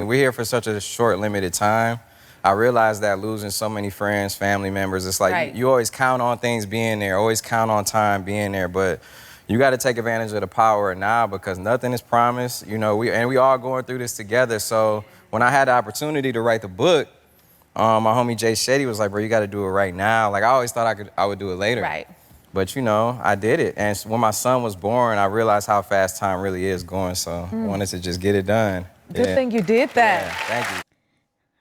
We're here for such a short, limited time. I realized that losing so many friends, family members, it's like Right. you always count on things being there, always count on time being there, but you got to take advantage of the power now because nothing is promised. You know, we all going through this together. So when I had the opportunity to write the book, my homie Jay Shetty was like, "Bro, you got to do it right now." Like I always thought I would do it later. Right. But you know, I did it. And when my son was born, I realized how fast time really is going. So I wanted to just get it done. Good thing you did that. Yeah, thank you.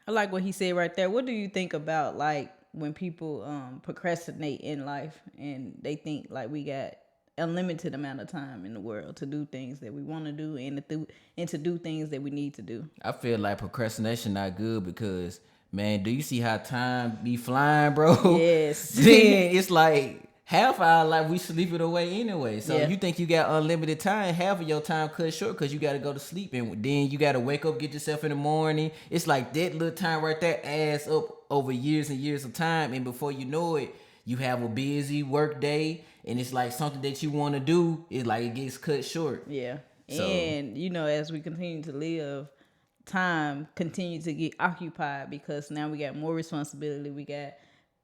I like what he said right there. What do you think about like when people procrastinate in life and they think like we got a limited amount of time in the world to do things that we want to do and to do things that we need to do? I feel like procrastination not good because, man, do you see how time be flying, bro? Yes. Then it's like half our life we sleep it away anyway. So Yeah. you think you got unlimited time, half of your time cut short because you got to go to sleep and then you got to wake up, get yourself in the morning. It's like that little time right there adds up over years and years of time, and before you know it, you have a busy work day, and it's like something that you want to do, it's like it gets cut short. Yeah. So- And you know, as we continue to live, time continue to get occupied because now we got more responsibility.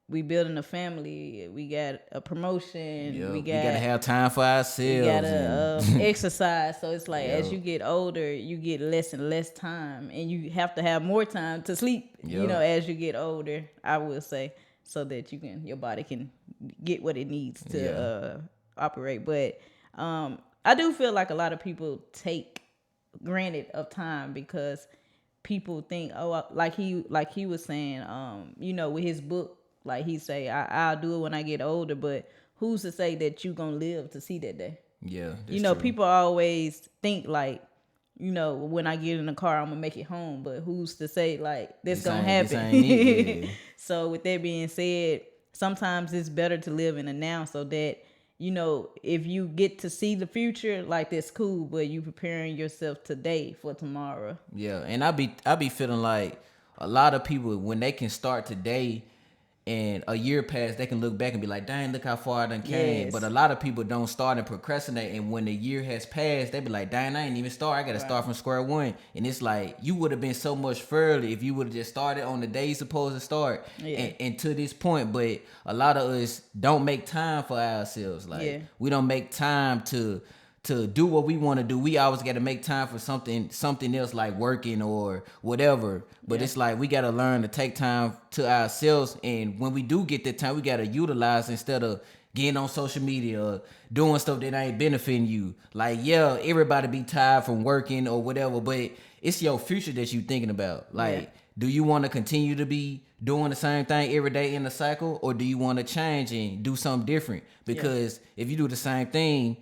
We building a family. We got a promotion. Yeah, we we gotta have time for we ourselves. gotta and- exercise. So it's like as Yeah. you get older, you get less and less time, and you have to have more time to sleep. Yeah. You know, as you get older, I will say, so that your body can get what it needs to operate. But I do feel like a lot of people take granted of time because people think, like he was saying, you know, with his book, like he say, I'll do it when I get older, but who's to say that you gonna live to see that day? Yeah, that's You know, true. people always think like, you know, when I get in the car, I'm gonna make it home, but who's to say like this gonna ain't- happen? this ain't it, yeah. So with that being said, sometimes it's better to live in the now so that, you know, if you get to see the future, like that's cool, but you preparing yourself today for tomorrow. Yeah, and I be feeling like a lot of people when they can start today and a year past, they can look back and be like, dang, look how far I done came. Yes. But a lot of people don't start and procrastinate, and when the year has passed, they be like, dang, I ain't even start. I gotta start from square one. And it's like you would have been so much further if you would have just started on the day you're supposed to start and to this point. But a lot of us don't make time for ourselves. Like we don't make time to do what we want to do. We always got to make time for something else like working or whatever. But it's like we got to learn to take time to ourselves, and when we do get that time, we got to utilize instead of getting on social media or doing stuff that ain't benefiting you. Like, yeah, everybody be tired from working or whatever, but it's your future that you thinking about. Like, do you want to continue to be doing the same thing every day in the cycle, or do you want to change and do something different? Because if you do the same thing,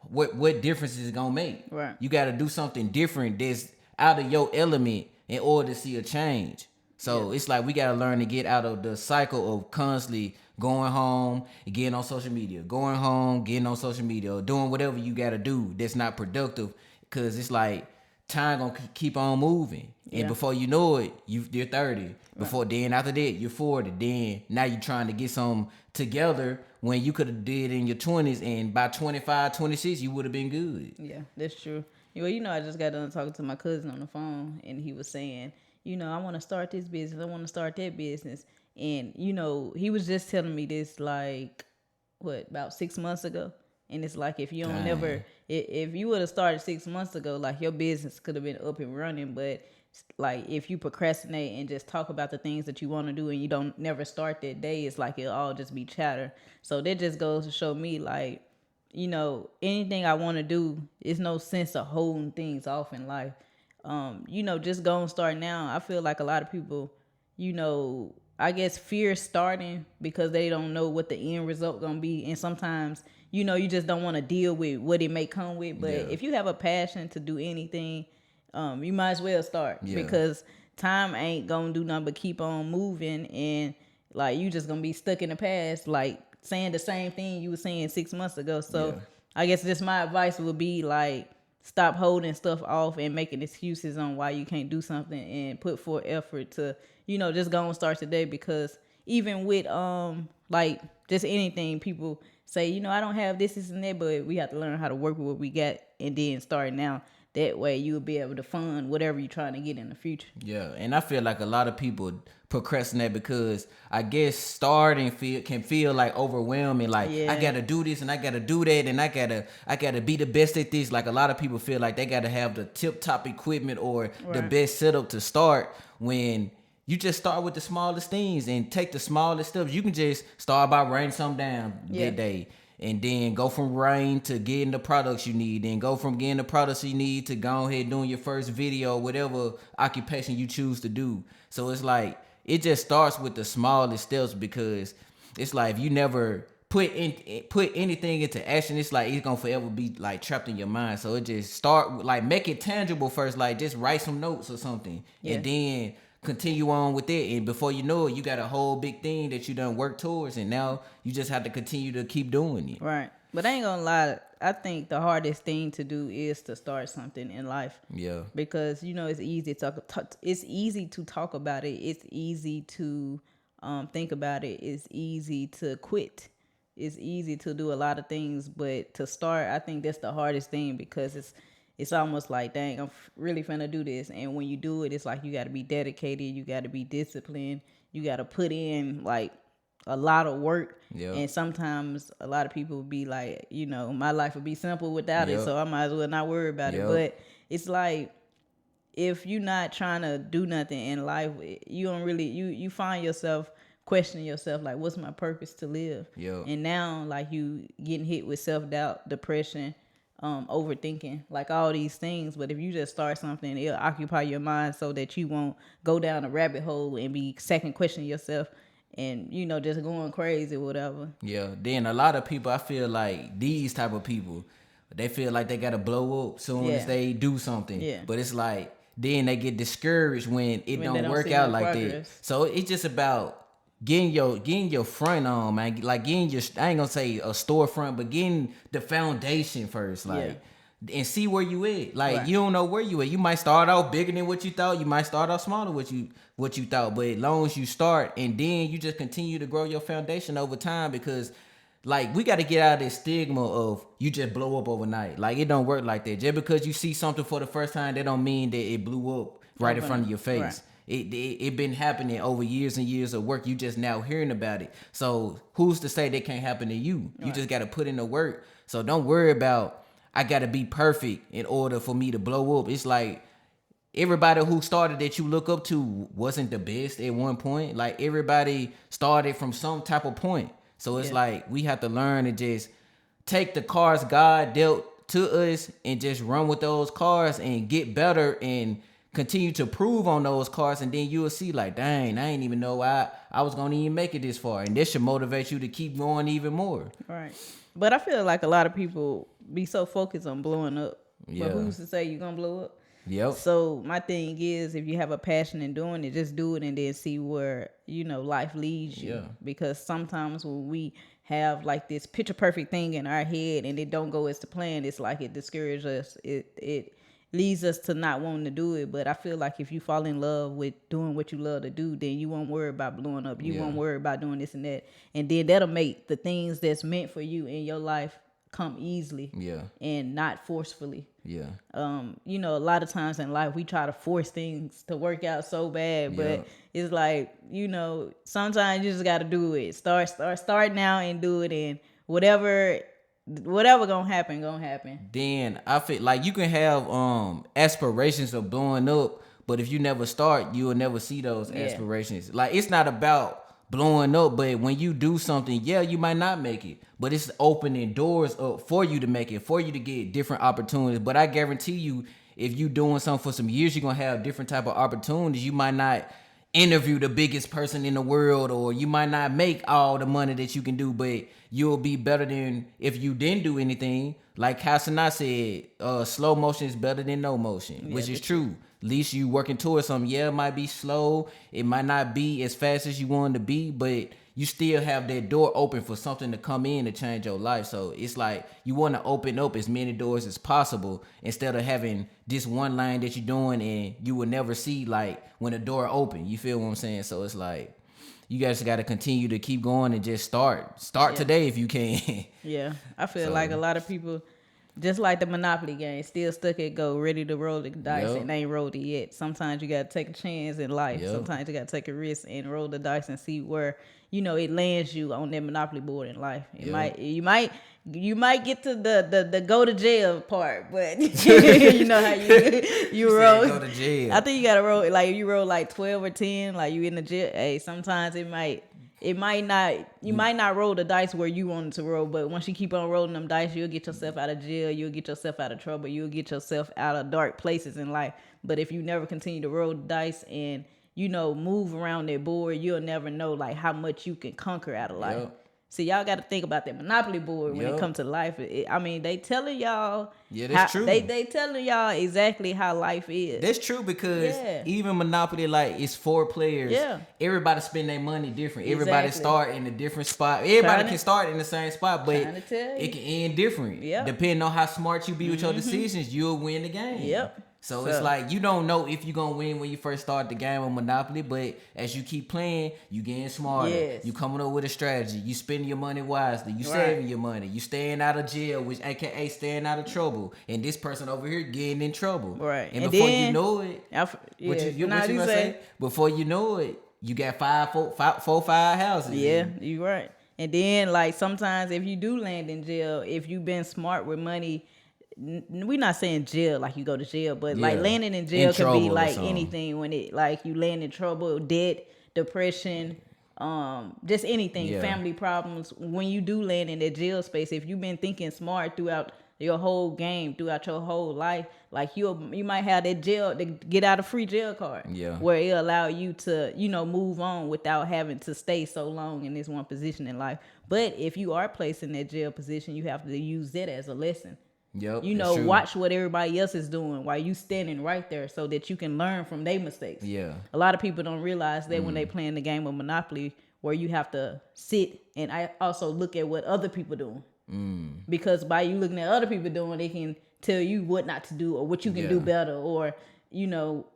what difference is it gonna make? Right. You got to do something different that's out of your element in order to see a change. So it's like we got to learn to get out of the cycle of constantly going home and getting on social media, going home, getting on social media, or doing whatever you got to do that's not productive. Because it's like time gonna keep on moving, and before you know it, you're 30. Before then, after that, you're 40. Then now you're trying to get some together when you could have did in your 20s, and by 25, 26, you would have been good. Yeah, that's true. Well, you know, I just got done talking to my cousin on the phone, and he was saying, you know, I want to start this business. I want to start that business. And, you know, he was just telling me this, like, about 6 months ago. And it's like, if you don't if you would have started 6 months ago, like, your business could have been up and running. But, like, if you procrastinate and just talk about the things that you want to do and you don't never start that day, it's like it'll all just be chatter. So that just goes to show me, like, you know, anything I want to do, it's no sense of holding things off in life. You know, just go and start now. I feel like a lot of people, you know, I guess fear starting because they don't know what the end result gonna be. And sometimes, you know, you just don't want to deal with what it may come with. But if you have a passion to do anything, you might as well start because time ain't gonna do nothing but keep on moving. And like, you just gonna be stuck in the past, like saying the same thing you were saying 6 months ago. So I guess just my advice would be like, stop holding stuff off and making excuses on why you can't do something, and put forth effort to, you know, just go and start today. Because even with like just anything, people say, you know, I don't have this and that, but we have to learn how to work with what we got and then start now. That way you'll be able to fund whatever you're trying to get in the future. Yeah, and I feel like a lot of people procrastinate because I guess starting can feel like overwhelming. Like Yeah. I gotta do this and I gotta do that and I gotta be the best at this. Like a lot of people feel like they gotta have the tip top equipment or the best setup to start, when you just start with the smallest things and take the smallest steps. You can just start by writing something down that day. And then go from writing to getting the products you need. Then go from getting the products you need to go ahead doing your first video, whatever occupation you choose to do. So it's like, it just starts with the smallest steps, because it's like if you never put anything into action, it's like it's gonna forever be like trapped in your mind. So it just start, like, make it tangible first. Like just write some notes or something, and then continue on with it, and before you know it, you got a whole big thing that you done work towards, and now you just have to continue to keep doing it. Right. But I ain't gonna lie, I think the hardest thing to do is to start something in life. Yeah. Because it's easy to talk about it. It's easy to think about it. It's easy to quit. It's easy to do a lot of things, but to start, I think that's the hardest thing, because it's almost like, dang, I'm really finna do this. And when you do it, it's like you got to be dedicated. You got to be disciplined. You got to put in like a lot of work. Yep. And sometimes a lot of people would be like, my life would be simple without it, so I might as well not worry about it. But it's like, if you're not trying to do nothing in life, you don't really, you find yourself questioning yourself, like, what's my purpose to live? And now, like, you getting hit with self-doubt, depression, overthinking, like all these things. But if you just start something, it'll occupy your mind so that you won't go down a rabbit hole and be second questioning yourself and just going crazy or whatever. Yeah. Then a lot of people, I feel like these type of people, they feel like they gotta blow up soon as they do something. But it's like, then they get discouraged when it don't work out like that. So it's just about getting your front on, man. Like getting your, I ain't gonna say a storefront, but getting the foundation first, like, and see where you at. Like, you don't know where you at. You might start out bigger than what you thought. You might start out smaller what you thought. But as long as you start, and then you just continue to grow your foundation over time, because like, we got to get out of this stigma of you just blow up overnight. Like, it don't work like that. Just because you see something for the first time, that don't mean that it blew up right in front of your face. Right. It been happening over years and years of work. You just now hearing about it. So who's to say that can't happen to you? You just got to put in the work. So don't worry about, I got to be perfect in order for me to blow up. It's like, everybody who started that you look up to wasn't the best at one point. Like, everybody started from some type of point. So it's like, we have to learn to just take the cards God dealt to us and just run with those cards and get better and continue to prove on those cards. And then you'll see, like, dang, I ain't even know I was going to even make it this far. And this should motivate you to keep going even more. Right. But I feel like a lot of people be so focused on blowing up. But who's to say you're going to blow up? Yep. So my thing is, if you have a passion in doing it, just do it and then see where, life leads you. Because sometimes when we have like this picture perfect thing in our head and it don't go as the plan, it's like it discourages us. It leads us to not wanting to do it. But I feel like if you fall in love with doing what you love to do, then you won't worry about blowing up. You won't worry about doing this and that. And then that'll make the things that's meant for you in your life come easily and not forcefully. A lot of times in life we try to force things to work out so bad, but it's like, sometimes you just got to do it. Start now and do it, and whatever gonna happen. Then I feel like you can have aspirations of blowing up, but if you never start, you will never see those aspirations. Like, it's not about blowing up, but when you do something, you might not make it, but it's opening doors up for you to make it, for you to get different opportunities. But I guarantee you, if you doing something for some years, you're gonna have different type of opportunities. You might not interview the biggest person in the world, or you might not make all the money that you can do, but you'll be better than if you didn't do anything. Like Hassanah said, slow motion is better than no motion, which is true. At least you working towards something. It might be slow. It might not be as fast as you want to be, but you still have that door open for something to come in to change your life. So it's like you want to open up as many doors as possible instead of having this one line that you're doing and you will never see, like, when a door open. You feel what I'm saying? So it's like, you guys got to continue to keep going and just start today if you can. I feel like a lot of people, Just like the Monopoly game, still stuck at go, ready to roll the dice Yep. and ain't rolled it yet. Sometimes you gotta take a chance in life. Yep. Sometimes you gotta take a risk and roll the dice and see where it lands you on that Monopoly board in life. Yep. You might get to the go to jail part, but you know how you roll. Go to jail. I think you gotta roll like if you roll like 12 or 10, like you in the jail. Hey, sometimes it might not, you might not roll the dice where you wanted to roll, but once you keep on rolling them dice, you'll get yourself out of jail, you'll get yourself out of trouble, you'll get yourself out of dark places in life. But if you never continue to roll the dice and move around that board, you'll never know like how much you can conquer out of life. Yep. So y'all got to think about that Monopoly board when it comes to life. I mean, they telling y'all. Yeah, that's true. They telling y'all exactly how life is. That's true because even Monopoly, like, it's 4 players. Yeah. Everybody spend their money different. Everybody Exactly. start in a different spot. Everybody can start in the same spot, but Trying to tell you. it can end different. Yep. Depending on how smart you be with your decisions, you'll win the game. Yep. So it's like you don't know if you're going to win when you first start the game of Monopoly, but as you keep playing, you getting smarter. Yes. You coming up with a strategy. You spending your money wisely. You saving your money. You staying out of jail, which aka staying out of trouble. And this person over here getting in trouble. Right. And And before then- you know it, what you gonna say? Before you know it, you got 5 houses. Yeah, you right. And then like sometimes if you do land in jail, if you've been smart with money, we're not saying jail like you go to jail, but like landing in jail can be like anything when it like you land in trouble, debt, depression, just anything, family problems. When you do land in that jail space, if you've been thinking smart throughout your whole game, throughout your whole life, like you might have that jail, the get out of free jail card, where it'll allow you to move on without having to stay so long in this one position in life. But if you are placed in that jail position, you have to use that as a lesson. Yep, Watch what everybody else is doing while you standing right there so that you can learn from their mistakes. Yeah. A lot of people don't realize that when they playing the game of Monopoly, where you have to sit and I also look at what other people doing. Because by you looking at other people doing, they can tell you what not to do or what you can do better or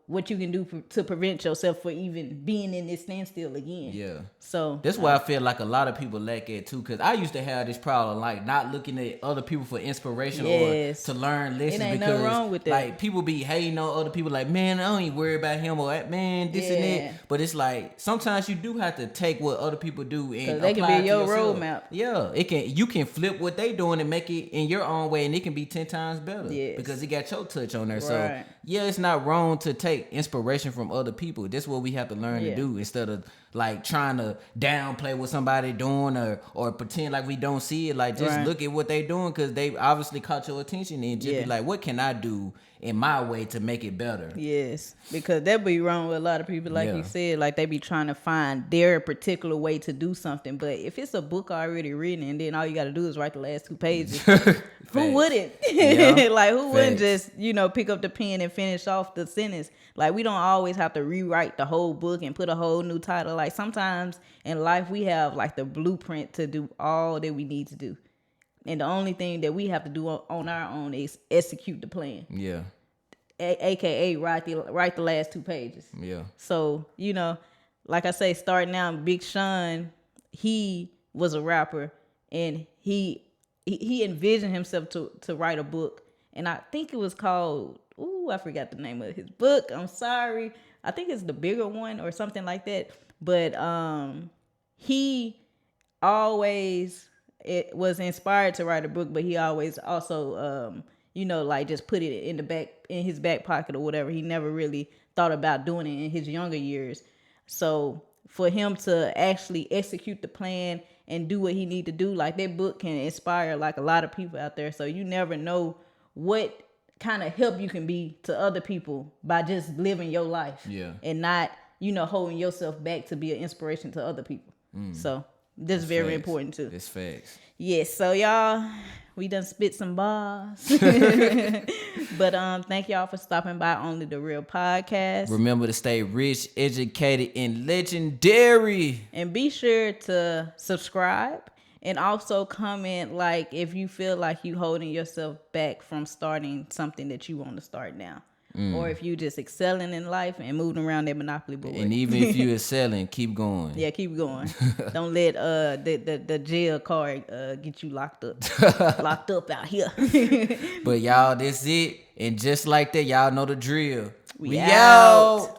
what you can do to prevent yourself from even being in this standstill again. Yeah. So that's why I feel like a lot of people lack it too. Cause I used to have this problem, like not looking at other people for inspiration or to learn lessons. It ain't because nothing wrong with that. Like people be hating on other people, like man, I don't even worry about him or man, this and that. But it's like sometimes you do have to take what other people do and they apply can it be to your yourself. roadmap. Yeah, you can flip what they doing and make it in your own way, and it can be 10 times better. Yes. Because it got your touch on there. Right. So yeah, it's not wrong to take inspiration from other people. That's what we have to learn to do instead of like trying to downplay what somebody doing or pretend like we don't see it. Like just look at what they doing because they obviously caught your attention and just be like, what can I do in my way to make it better? Yes, because that be wrong with a lot of people, like you said, like they be trying to find their particular way to do something. But if it's a book already written and then all you got to do is write the last 2 pages, who wouldn't? Like who wouldn't just pick up the pen and finish off the sentence? Like we don't always have to rewrite the whole book and put a whole new title. Like sometimes in life we have like the blueprint to do all that we need to do. And the only thing that we have to do on our own is execute the plan. Yeah. AKA write the last 2 pages. Yeah. So, like I say, starting out, Big Sean, he was a rapper and he envisioned himself to write a book. And I think it was called, I forgot the name of his book. I'm sorry. I think it's The Bigger One or something like that. But he always was inspired to write a book, but he always also like just put it in his back pocket or whatever. He never really thought about doing it in his younger years. So for him to actually execute the plan and do what he need to do, like that book can inspire like a lot of people out there. So you never know what kind of help you can be to other people by just living your life and not, holding yourself back to be an inspiration to other people. So that's very facts. Important too. It's facts. Yes, so y'all, we done spit some bars. But thank y'all for stopping by Only the Real Podcast. Remember to stay rich, educated, and legendary. And be sure to subscribe and also comment like if you feel like you holding yourself back from starting something that you want to start now. or if you just excelling in life and moving around that Monopoly board. And even if you excelling, keep going. Yeah, keep going. Don't let the jail card get you locked up. Locked up out here. But y'all, that's it. And just like that, y'all know the drill. We out.